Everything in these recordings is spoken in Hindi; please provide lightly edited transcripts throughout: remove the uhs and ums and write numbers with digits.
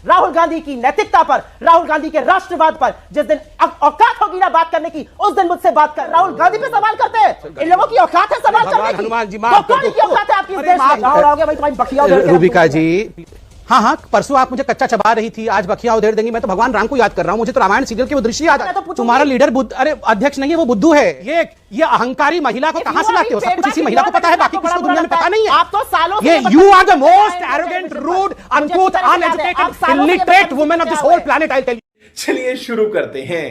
राहुल गांधी की नैतिकता पर, राहुल गांधी के राष्ट्रवाद पर जिस दिन औकात होगी ना बात करने की, उस दिन मुझसे बात कर। राहुल गांधी पे सवाल करते हैं, इन लोगों की औकात है सवाल करने की? हनुमान जी, तो कौन की औकात है आपकी इस देश में? राहुल आओगे भाई तुम्हारी बखिया उधेड़ के रूबिका जी, हाँ, परसों आप मुझे कच्चा चबा रही थी, आज बखिया उधेड़ देंगी। मैं तो भगवान राम को याद कर रहा हूँ, मुझे तो रामायण सीरियल के वो दृश्य याद है। तुम्हारा लीडर अरे अध्यक्ष नहीं है, वो बुद्धू है। ये अहंकारी महिला को कहां से लाते हो? सब कुछ इसी महिला को पता है, बाकी किसी को दुनिया में पता नहीं है। आप तो सालों ये you are the most arrogant, rude, uncouth, uneducated, illiterate women of this whole planet, I tell you. चलिए शुरू करते हैं।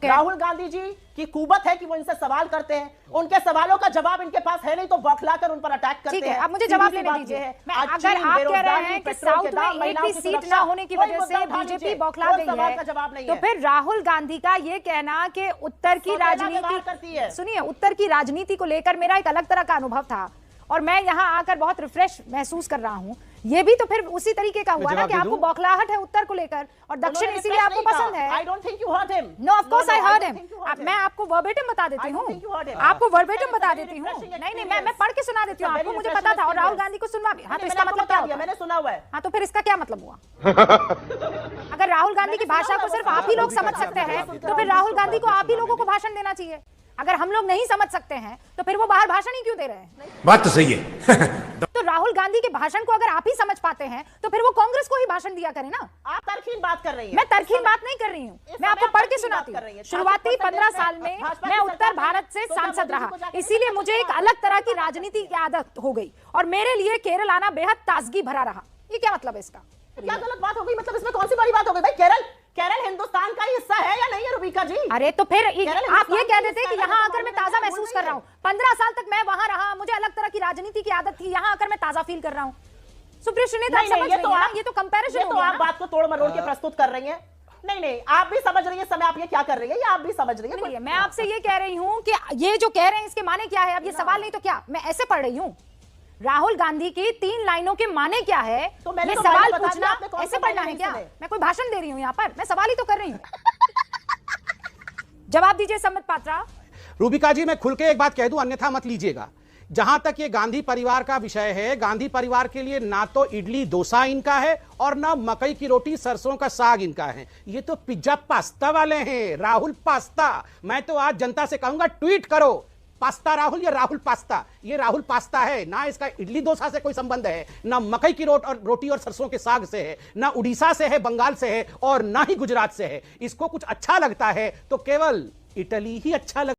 राहुल गांधी जी की कुबत है कि वो इनसे सवाल करते हैं, उनके सवालों का जवाब इनके पास है नहीं तो बौखलाकर उन पर अटैक करते हैं। अब मुझे जवाब लेने दीजिए। अगर आप कह रहे हैं कि साउथ में एक भी सीट ना होने की वजह से बीजेपी बौखला गई है, तो फिर राहुल गांधी का ये कहना कि उत्तर की राजनीति, सुनिए, उत्तर की राजनीति को लेकर मेरा एक अलग तरह का अनुभव था और मैं यहाँ आकर बहुत रिफ्रेश महसूस कर रहा हूँ। ये भी तो फिर उसी तरीके का हुआ ना कि आपको बौखलाहट है उत्तर को लेकर और दक्षिण इसीलिए आपको पसंद है। I don't think you heard him. No, of course I heard him. मैं आपको वर्बेटिम बता देती हूँ, आपको वर्बेटिम बता देती हूँ। नहीं, मैं पढ़ के सुना देती हूँ आपको, मुझे पता था। और राहुल गांधी को सुनवा भी। हाँ, तो इसका मतलब क्या हुआ? मैंने सुना हुआ है। हाँ, तो फिर इसका क्या मतलब हुआ? अगर राहुल गांधी की भाषा को सिर्फ आप ही लोग समझ सकते हैं तो फिर राहुल गांधी को आप ही लोगों को भाषण देना चाहिए। अगर हम लोग नहीं समझ सकते हैं तो फिर वो बाहर भाषण ही क्यों दे रहे हैं? बात तो सही है। तो राहुल गांधी के भाषण को अगर आप ही समझ पाते हैं तो फिर वो कांग्रेस को ही भाषण दिया करे ना। आप तरकीन बात कर रही हैं। मैं तरकीन बात नहीं कर रही हूँ, मैं आपको पढ़ के सुनाती हूँ। शुरुआती 15 साल में मैं उत्तर भारत से सांसद रहा, इसीलिए मुझे एक अलग तरह की राजनीति की आदत हो गई और मेरे लिए केरल आना बेहद ताजगी भरा रहा। ये क्या मतलब है इसका? क्या गलत बात हो गई? मतलब इसमें कौन सी बड़ी बात हो गई भाई? केरल हिंदुस्तान का हिस्सा है या नहीं है रूबिका जी? अरे तो फिर आप ये कह देते कि यहाँ आकर मैं ताजा महसूस कर रहा हूँ। 15 साल तक मैं वहां रहा, मुझे अलग तरह की राजनीति की आदत थी, यहाँ आकर मैं ताजा फील कर रहा हूँ। सुप्रिया सुनीता, ये तो कंपैरिजन हो गया। आप बात को तोड़ मरोड़ के प्रस्तुत कर रही हैं। नहीं, आप भी समझ रही है समय आप ये क्या कर रही है, ये आप भी समझ रही है। मैं आपसे ये कह रही हूँ कि ये जो कह रहे हैं इसके माने क्या है? अब ये सवाल नहीं तो क्या, मैं ऐसे पढ़ रही हूँ। राहुल गांधी की 3 लाइनों के माने क्या है? तो मैंने सवाल पूछना, ऐसे पढ़ना है क्या? मैं कोई भाषण दे रही हूँ यहाँ पर? मैं सवाल ही तो कर रही हूँ। जवाब दीजिए सम्मत पात्रा। रूबिका जी, मैं खुल के एक बात कह दूं, अन्यथा मत लीजिएगा। जहां तक ये गांधी परिवार का विषय है, गांधी परिवार के लिए ना तो इडली डोसा इनका है और ना मकई की रोटी सरसों का साग इनका है। ये तो पिज्जा पास्ता वाले हैं, राहुल पास्ता। मैं तो आज जनता से कहूंगा, ट्वीट करो पास्ता राहुल या राहुल पास्ता। ये राहुल पास्ता है, ना इसका इडली डोसा से कोई संबंध है, ना मकई की रोटी और सरसों के साग से है, ना उड़ीसा से है, बंगाल से है और ना ही गुजरात से है। इसको कुछ अच्छा लगता है तो केवल इटली ही अच्छा लगता है।